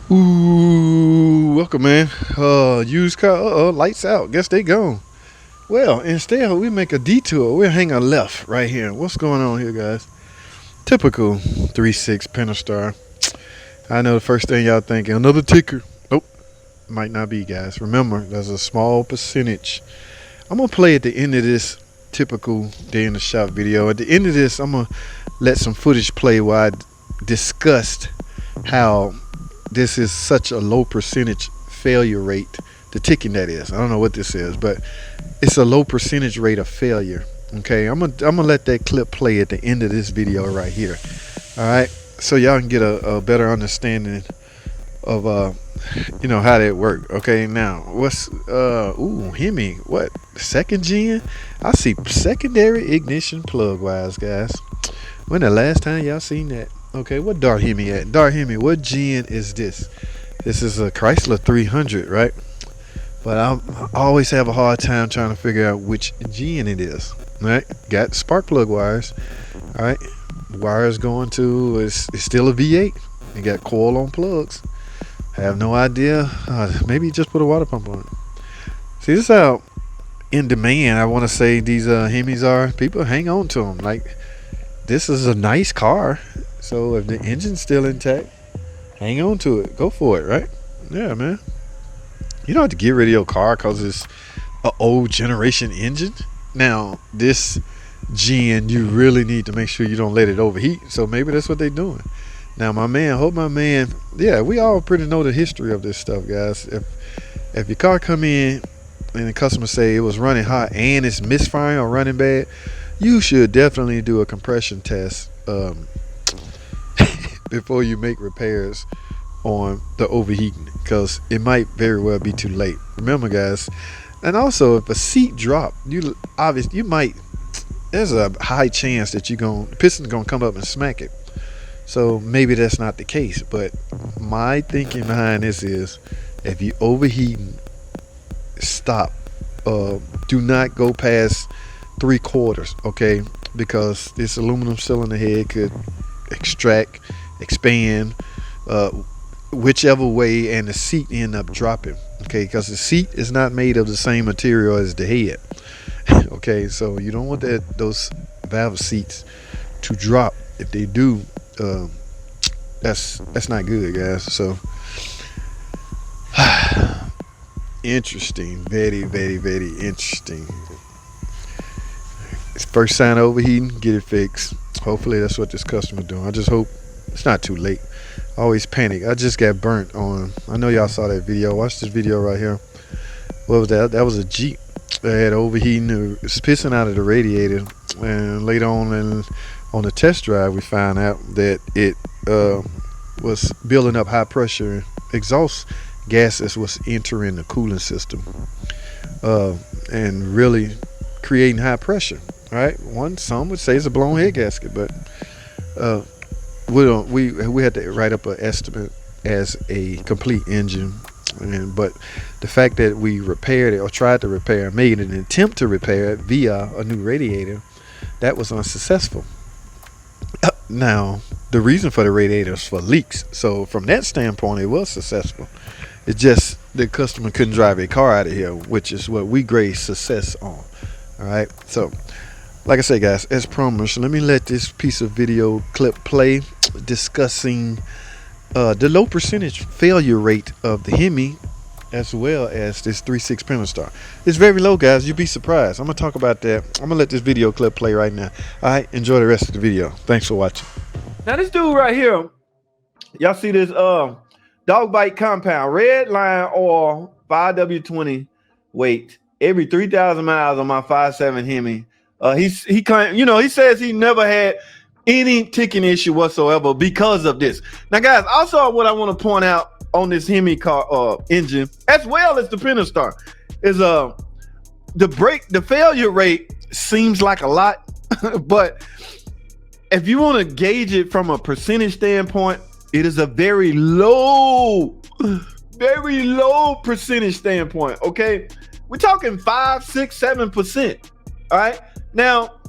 Ooh, welcome, man. Used car. Lights out. Guess they gone. Well, instead we make a detour. We'll hang a left right here. What's going on here, guys? Typical 3.6 Pentastar. I know the first thing y'all thinking, another ticker. Nope, might not be, guys. Remember, there's a small percentage. I'm gonna play at the end of this typical day in the shop video. At the end of this, I'm gonna let some footage play where I discussed how this is such a low percentage failure rate. The ticking, that is. I don't know what this is, but it's a low percentage rate of failure. Okay, I'm gonna let that clip play at the end of this video right here. All right, so y'all can get a better understanding of how that work. Okay, now what's Hemi, what, second gen? I see secondary ignition plug wise, guys. When the last time y'all seen that? Okay, what Dart Hemi at? Dart Hemi, what gen is this? This is a Chrysler 300, right? But I always have a hard time trying to figure out which gen it is. Right? Got spark plug wires. All right, wires going to it's still a V8. You got coil on plugs. Have no idea. Maybe just put a water pump on it. See, this is how in demand I want to say these Hemis are. People hang on to them. Like, this is a nice car. So if the engine's still intact, hang on to it. Go for it, right? Yeah, man. You don't have to get rid of your car because it's an old generation engine. Now, this gen, you really need to make sure you don't let it overheat. So maybe that's what they're doing. Now, my man, yeah, we all pretty know the history of this stuff, guys. If your car come in and the customer say it was running hot and it's misfiring or running bad, you should definitely do a compression test before you make repairs on the overheating, because it might very well be too late. Remember, guys, and also if a seat drop, there's a high chance that the piston's gonna come up and smack it. So maybe that's not the case, but my thinking behind this is, if you overheating, stop. Do not go past 3/4, okay? Because this aluminum cylinder head could extract, expand, whichever way, and the seat end up dropping. Okay, because the seat is not made of the same material as the head. Okay, so you don't want those valve seats to drop. If they do, that's not good, guys. So interesting, very, very, very interesting. It's first sign of overheating, get it fixed. Hopefully that's what this customer doing. I just hope it's not too late. I always panic. I just got burnt on. I know y'all saw that video. Watch this video right here. What was that? That was a Jeep that had overheating. It was pissing out of the radiator. And later on the test drive, we found out that it was building up high pressure exhaust gases was entering the cooling system and really creating high pressure. Right? Some would say it's a blown head gasket, but we had to write up an estimate as a complete engine, but the fact that we repaired it or tried to repair, made an attempt to repair it via a new radiator, that was unsuccessful. Now, the reason for the radiator is for leaks, so from that standpoint it was successful. It's just the customer couldn't drive a car out of here, which is what we grade success on. All right, so like I said, guys, as promised, let me let this piece of video clip play discussing the low percentage failure rate of the Hemi, as well as this 3.6 Pentastar. It's very low, guys. You'd be surprised. I'm gonna talk about that. I'm gonna let this video clip play right now. All right, enjoy the rest of the video. Thanks for watching. Now this dude right here, y'all see this dog bite compound, red line oil, 5W20 weight, every 3,000 miles on my 5.7 Hemi. He claimed, he says he never had any ticking issue whatsoever because of this. Now, guys, also what I want to point out on this Hemi car engine, as well as the Pentastar, is the failure rate seems like a lot, but if you want to gauge it from a percentage standpoint, it is a very low percentage standpoint. Okay, we're talking 5, 6, 7%. All right. Now,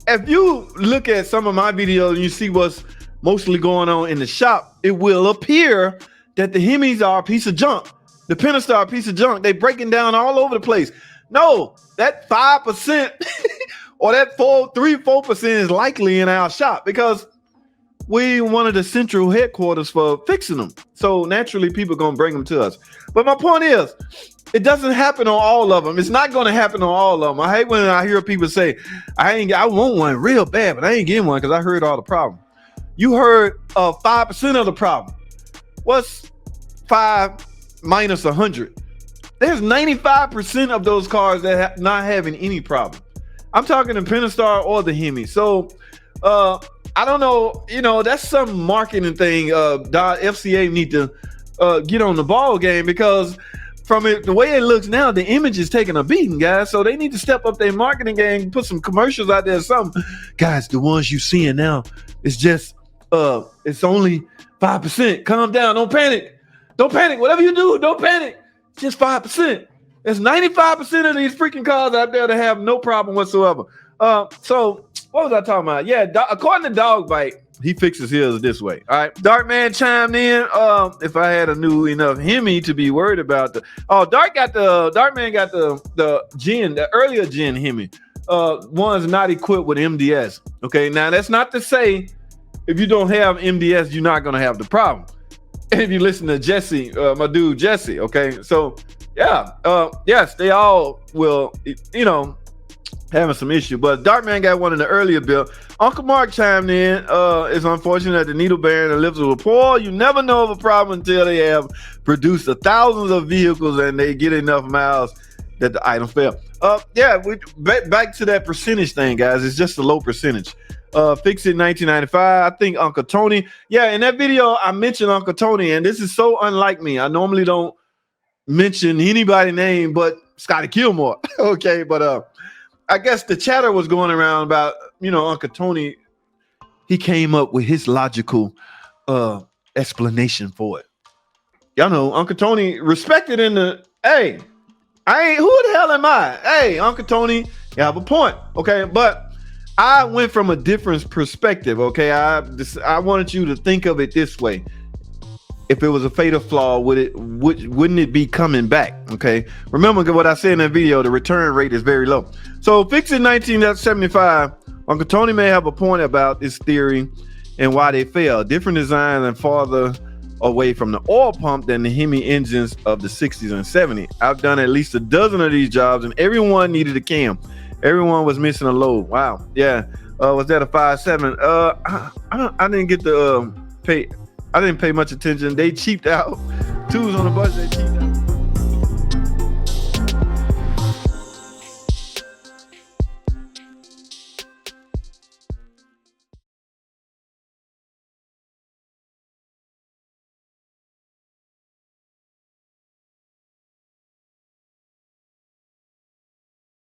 if you look at some of my videos and you see what's mostly going on in the shop, it will appear that the Hemis are a piece of junk. The Pentastar a piece of junk. They breaking down all over the place. No, that 5% or that 4% is likely in our shop because we one of the central headquarters for fixing them. So naturally, people are gonna bring them to us. But my point is, it doesn't happen on all of them. It's not gonna happen on all of them. I hate when I hear people say, I want one real bad, but I ain't getting one because I heard all the problem. You heard 5% of the problem. What's 5 minus 100? There's 95% of those cars that not having any problem. I'm talking the Pentastar or the Hemi. So I don't know, that's some marketing thing. FCA need to get on the ball game because from it, the way it looks now, the image is taking a beating, guys. So they need to step up their marketing game, put some commercials out there. Something, guys. The ones you seeing now, it's just it's only 5%. Calm down. Don't panic. Don't panic. Whatever you do, don't panic. It's just 5%. There's 95% of these freaking cars out there that have no problem whatsoever. So what was I talking about? Yeah, according to Dog Bite, he fixes his this way. All right, Darkman chimed in. If I had a new enough Hemi to be worried about Darkman got the gen, the earlier gen Hemi. One's not equipped with MDS. Okay, now that's not to say if you don't have MDS, you're not gonna have the problem. And if you listen to Jesse, my dude Jesse, okay, so yeah, yes, they all will, having some issue. But Darkman got one in the earlier build. Uncle Mark chimed in. It's unfortunate that the needle bearing and lifts will pour. You never know of a problem until they have produced thousands of vehicles and they get enough miles that the item fail. We back to that percentage thing, guys. It's just a low percentage. Fix it 1995. I think Uncle Tony. Yeah, in that video I mentioned Uncle Tony, and this is so unlike me. I normally don't mention anybody's name but Scotty Kilmore. Okay, but I guess the chatter was going around about, Uncle Tony. He came up with his logical explanation for it. Y'all know Uncle Tony respected in the, hey, who the hell am I? Hey, Uncle Tony, you have a point. Okay, but I went from a different perspective. Okay, I wanted you to think of it this way. If it was a fatal flaw, wouldn't it be coming back? Okay. Remember what I said in that video, the return rate is very low. So fix it 1975. Uncle Tony may have a point about this theory and why they fail. Different design and farther away from the oil pump than the Hemi engines of the 60s and 70s. I've done at least a dozen of these jobs and everyone needed a cam. Everyone was missing a load. Wow. Yeah. Was that a 5.7? I didn't get the pay. I didn't pay much attention. They cheaped out. Tools on the budget. They cheaped out.